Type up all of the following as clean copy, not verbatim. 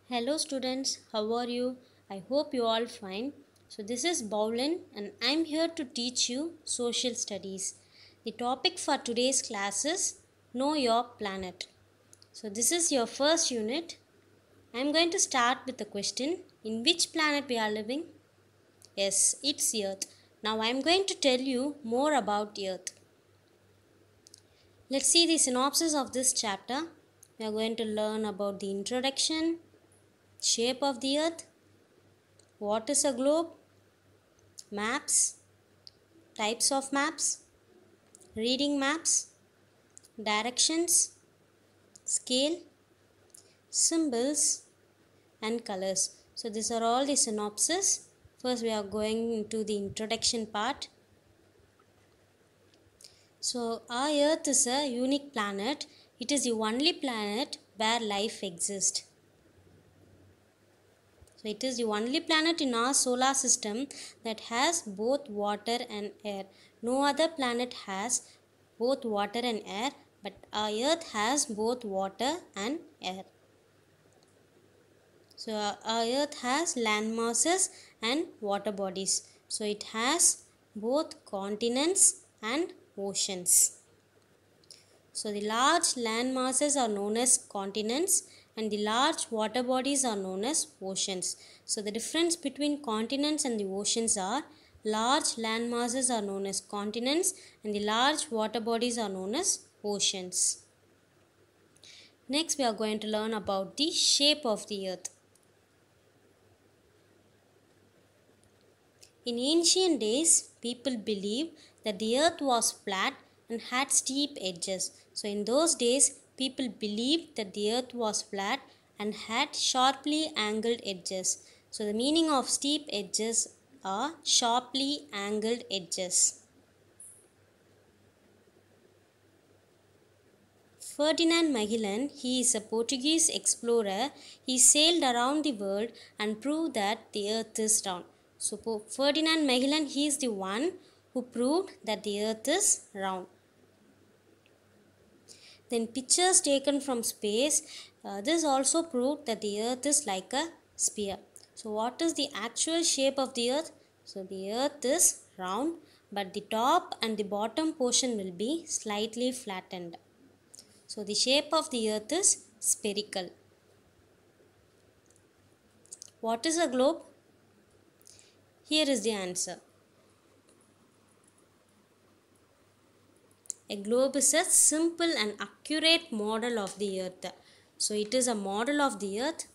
Hello students, how are you? I hope you all fine. So this is Bowlin and I'm here to teach you social studies. The topic for today's class is Know Your Planet. So this is your first unit. I'm going to start with the question, in which planet we are living? Yes, it's Earth. Now I'm going to tell you more about Earth. Let's see the synopsis of this chapter. We are going to learn about the introduction, shape of the Earth, what is a globe, maps, types of maps, reading maps, directions, scale, symbols, and colors. So these are all the synopsis. First we are going into the introduction part. So our Earth is a unique planet. It is the only planet where life exists. So it is the only planet in our solar system that has both water and air. No other planet has both water and air, but our Earth has both water and air. So our Earth has land masses and water bodies. So it has both continents and oceans. So the large land masses are known as continents and the large water bodies are known as oceans. So the difference between continents and the oceans are large land masses are known as continents and the large water bodies are known as oceans. Next we are going to learn about the shape of the earth. In ancient days, people believed that the earth was flat and had steep edges. So in those days, people believed that the earth was flat and had sharply angled edges. So the meaning of steep edges are sharply angled edges. Ferdinand Magellan, he is a Portuguese explorer. He sailed around the world and proved that the earth is round. So Ferdinand Magellan, he is the one who proved that the earth is round. Then pictures taken from space, this also proved that the earth is like a sphere. So what is the actual shape of the earth? So the earth is round, but the top and the bottom portion will be slightly flattened. So the shape of the earth is spherical. What is a globe? Here is the answer. A globe is a simple and accurate model of the earth. So it is a model of the earth.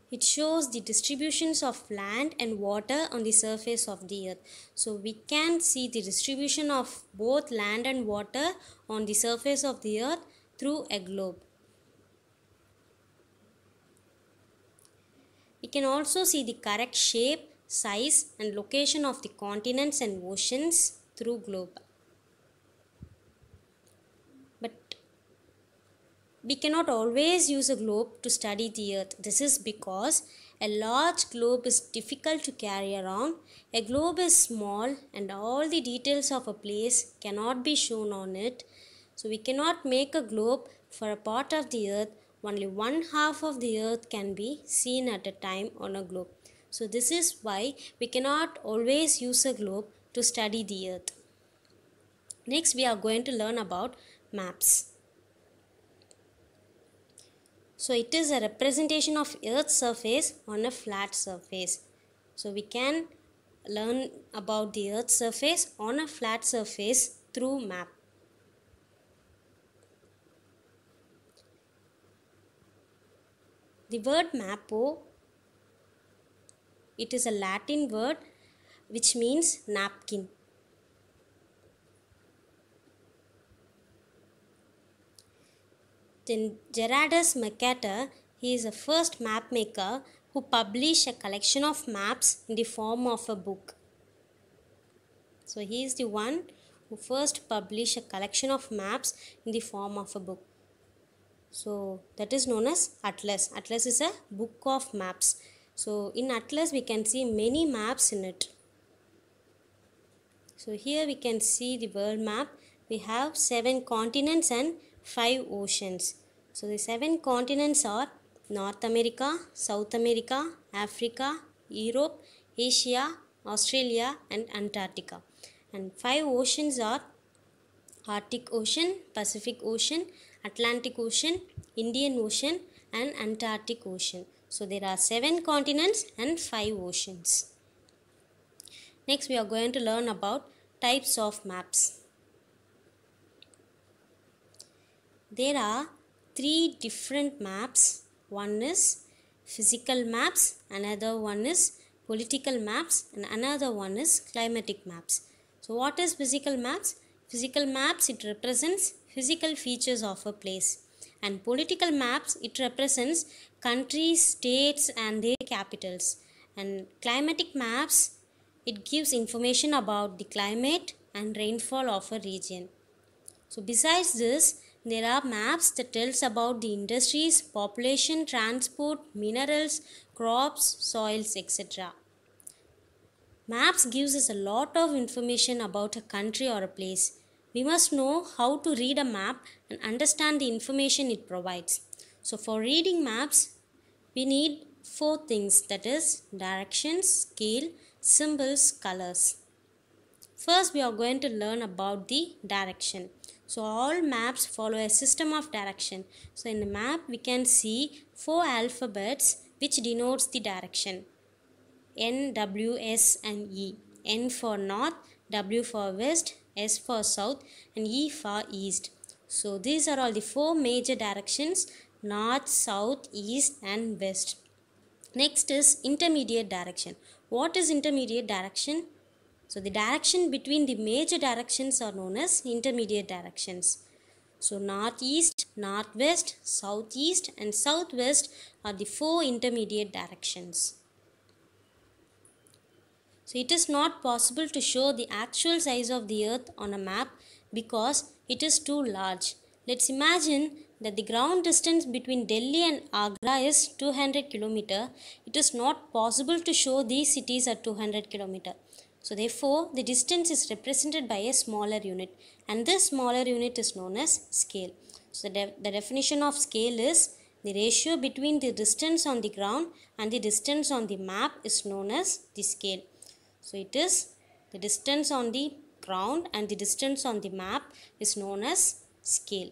It shows the distributions of land and water on the surface of the earth. So we can see the distribution of both land and water on the surface of the earth through a globe. We can also see the correct shape, size and location of the continents and oceans through globe. But we cannot always use a globe to study the earth. This is because a large globe is difficult to carry around. A globe is small and all the details of a place cannot be shown on it. So we cannot make a globe for a part of the earth. Only one half of the earth can be seen at a time on a globe. So this is why we cannot always use a globe to study the earth. Next we are going to learn about maps. So it is a representation of Earth's surface on a flat surface. So we can learn about the Earth's surface on a flat surface through map. The word mapo, it is a Latin word which means napkin. Then Gerardus Mercator, he is the first map maker who published a collection of maps in the form of a book. So he is the one who first published a collection of maps in the form of a book. So that is known as Atlas. Atlas is a book of maps. So in Atlas we can see many maps in it. So here we can see the world map. We have 7 continents and 5 oceans. So the 7 continents are North America, South America, Africa, Europe, Asia, Australia and Antarctica. And 5 oceans are Arctic Ocean, Pacific Ocean, Atlantic Ocean, Indian Ocean and Antarctic Ocean. So there are 7 continents and 5 oceans. Next we are going to learn about types of maps. There are 3 different maps. One is physical maps, another one is political maps and another one is climatic maps. So what is physical maps? Physical maps, it represents physical features of a place, and political maps, it represents countries, states and their capitals, and climatic maps, it gives information about the climate and rainfall of a region. So besides this, there are maps that tells about the industries, population, transport, minerals, crops, soils, etc. Maps gives us a lot of information about a country or a place. We must know how to read a map and understand the information it provides. So for reading maps, we need 4 things, that is directions, scale, symbols, colors. First we are going to learn about the direction. So all maps follow a system of direction. So in the map we can see 4 alphabets which denotes the direction. N, W, S and E. N for north, W for west, S for south and E for east. So these are all the 4 major directions: north, south, east and west. Next is intermediate direction. What is intermediate direction? So the direction between the major directions are known as intermediate directions. So northeast, northwest, southeast and southwest are the 4 intermediate directions. So it is not possible to show the actual size of the earth on a map because it is too large. Let's imagine that the ground distance between Delhi and Agra is 200 km. It is not possible to show these cities at 200 km. So therefore, the distance is represented by a smaller unit, and this smaller unit is known as scale. So the definition of scale is the ratio between the distance on the ground and the distance on the map is known as the scale. So it is the distance on the ground and the distance on the map is known as scale.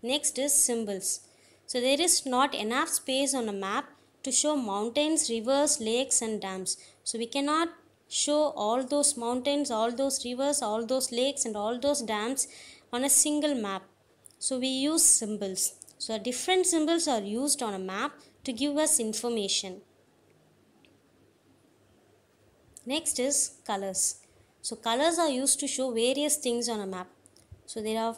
Next is symbols. So there is not enough space on a map to show mountains, rivers, lakes and dams. So we cannot show all those mountains, all those rivers, all those lakes and all those dams on a single map. So we use symbols. So different symbols are used on a map to give us information. Next is colors. So colors are used to show various things on a map. So there are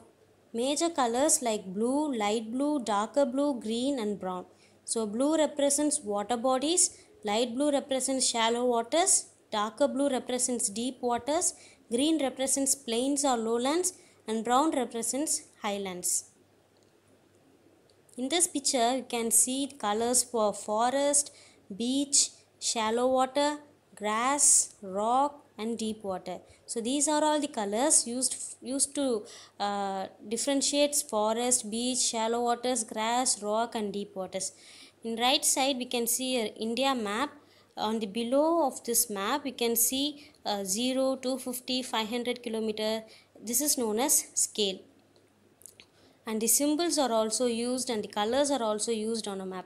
major colors like blue, light blue, darker blue, green and brown. So blue represents water bodies, light blue represents shallow waters, darker blue represents deep waters, green represents plains or lowlands and brown represents highlands. In this picture you can see colors for forest, beach, shallow water, grass, rock and deep water. So these are all the colors used to differentiate forest, beach, shallow waters, grass, rock and deep waters. In right side we can see an India map. On the below of this map we can see 0, 250, 500 km. This is known as scale. And the symbols are also used and the colors are also used on a map.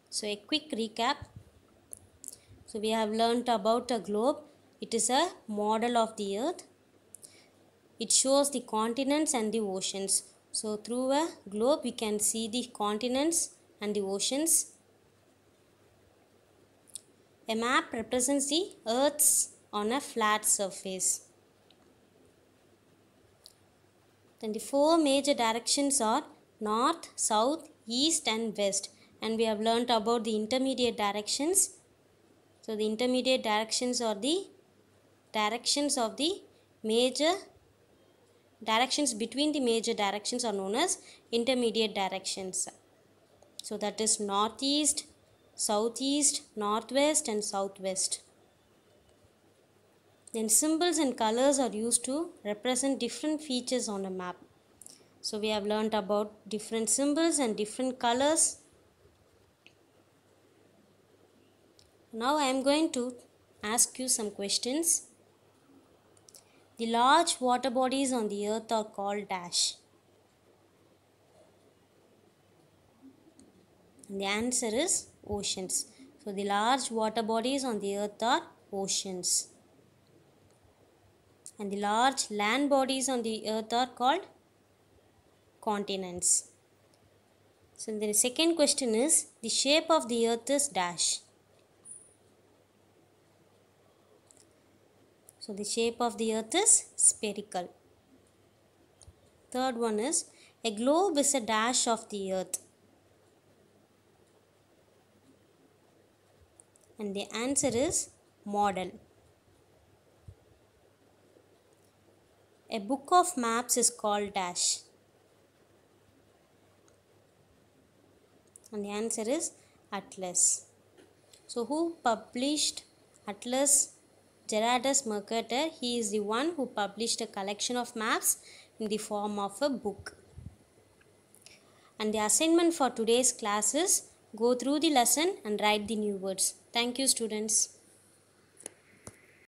So a quick recap. So we have learnt about a globe. It is a model of the earth. It shows the continents and the oceans. So through a globe we can see the continents and the oceans. A map represents the earth on a flat surface. Then the 4 major directions are north, south, east and west. And we have learnt about the intermediate directions. So the intermediate directions are the directions of the major directions between the major directions are known as intermediate directions. So that is northeast, southeast, northwest and southwest. Then symbols and colors are used to represent different features on a map. So we have learnt about different symbols and different colors. Now I am going to ask you some questions. The large water bodies on the earth are called dash. And the answer is oceans. So the large water bodies on the earth are oceans. And the large land bodies on the earth are called continents. So the second question is, the shape of the earth is dash. So the shape of the earth is spherical. Third one is, a globe is a dash of the earth. And the answer is model. A book of maps is called dash. And the answer is atlas. So who published Atlas? Gerardus Mercator. He is the one who published a collection of maps in the form of a book. And the assignment for today's class is, go through the lesson and write the new words. Thank you, students.